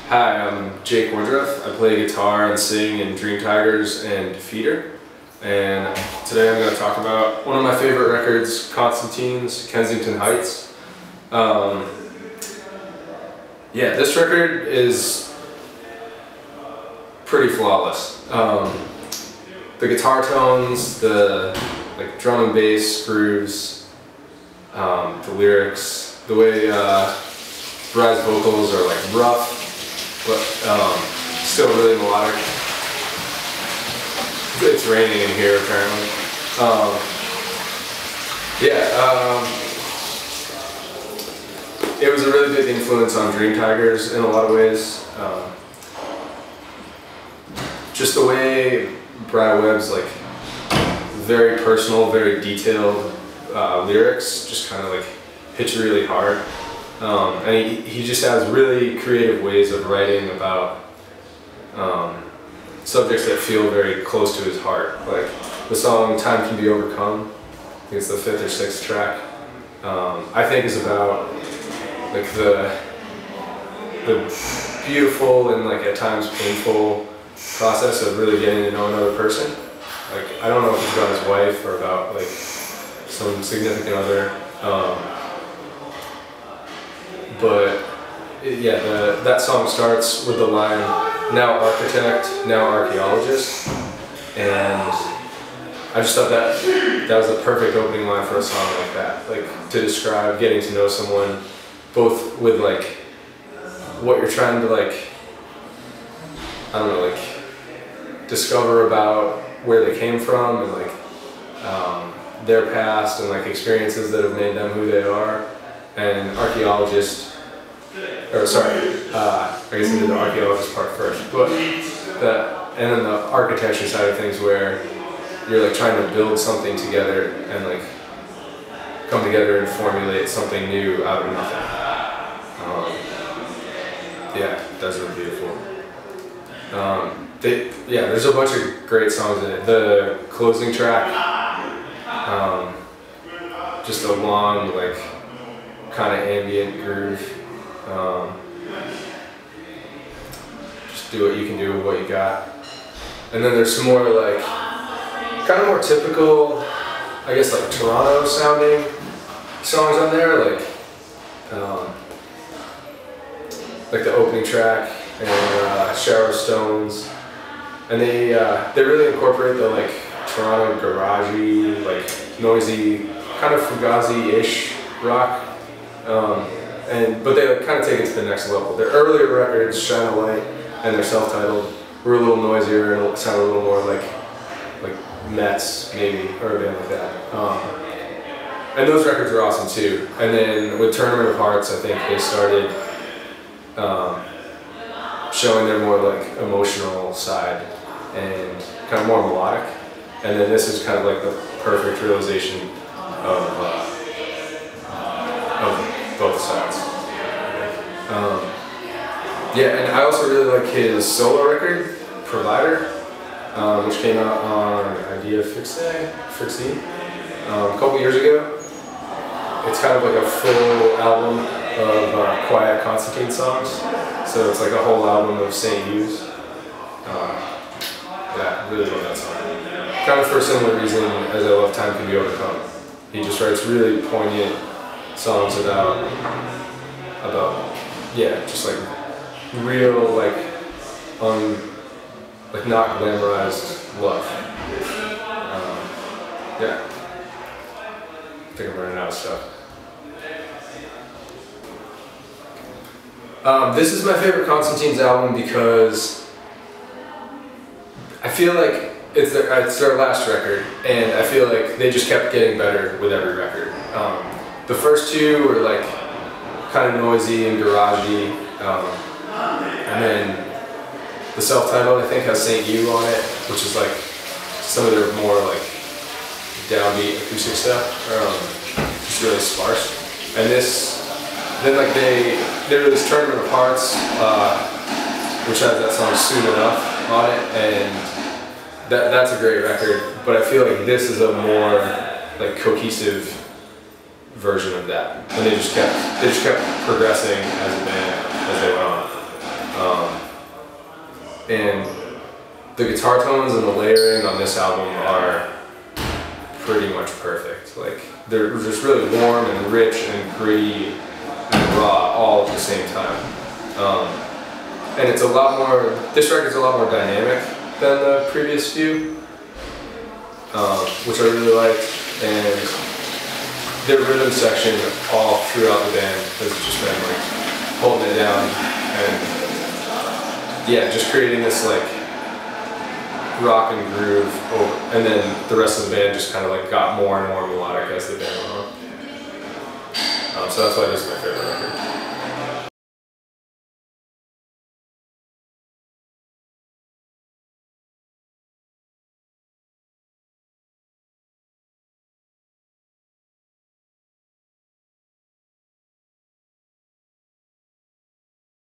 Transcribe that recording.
Hi, I'm Jake Woodruff. I play guitar and sing in Dreamtigers and Feeder. And today I'm going to talk about one of my favorite records, Constantine's Kensington Heights. Yeah, this record is pretty flawless. The guitar tones, the drum and bass grooves, the lyrics, the way Bry's vocals are rough, but still really melodic. It's raining in here apparently. It was a really big influence on Dreamtigers in a lot of ways. Just the way Bry Webb's very personal, very detailed lyrics just kind of hits really hard. And he just has really creative ways of writing about subjects that feel very close to his heart. Like the song Time Can Be Overcome, I think it's the 5th or 6th track, I think is about the beautiful and at times painful process of really getting to know another person. I don't know if it's about his wife or about some significant other. That song starts with the line, "Now architect, now archaeologist," and I just thought that was the perfect opening line for a song like that, to describe getting to know someone, both with what you're trying to discover about where they came from and their past and experiences that have made them who they are, and archaeologist. Or sorry, I guess I did the archaeologist part first, but and then the architecture side of things, where you're trying to build something together and come together and formulate something new out of nothing. That's really beautiful. There's a bunch of great songs in it. The closing track, just a long kind of ambient groove. Just do what you can do with what you got. And then there's some more kind of more typical, I guess Toronto sounding songs on there, the opening track and Shower Stones, and they really incorporate the Toronto garagey, noisy, kind of Fugazi-ish rock. But they kind of take it to the next level. Their earlier records, Shine a Light and their self-titled, were a little noisier and sound a little more like Mets maybe, or a band like that. And those records were awesome too. And then with Tournament of Hearts, I think they started showing their more emotional side and kind of more melodic. And then this is kind of the perfect realization of both sides. And I also really like his solo record, Provider, which came out on Idea Fixe, a couple years ago. It's kind of a full album of quiet Constantine songs, so it's a whole album of St. Hughes. Really love that song. Kind of for a similar reason as I love Time Can Be Overcome. He just writes really poignant songs about just real not glamorized love. I think I'm running out of stuff. This is my favorite Constantine's album because I feel it's their last record, and I feel they just kept getting better with every record. The first two were kind of noisy and garagey, and then the self-titled I think has St. You on it, which is some of their more downbeat acoustic stuff, just really sparse. And then they released Tournament of Hearts, which has that song Soon Enough on it, and that's a great record. But I feel this is a more cohesive version of that, and they just kept progressing as a band as they went on. And the guitar tones and the layering on this album are pretty much perfect. Like, they're just really warm and rich and gritty and raw all at the same time. And it's a lot more, this record's a lot more dynamic than the previous few, which I really liked. And their rhythm section all throughout the band has just been like holding it down, and yeah, just creating this like rock and groove over, and then the rest of the band just kind of like got more and more melodic as the band went on. So that's why this is my favorite record.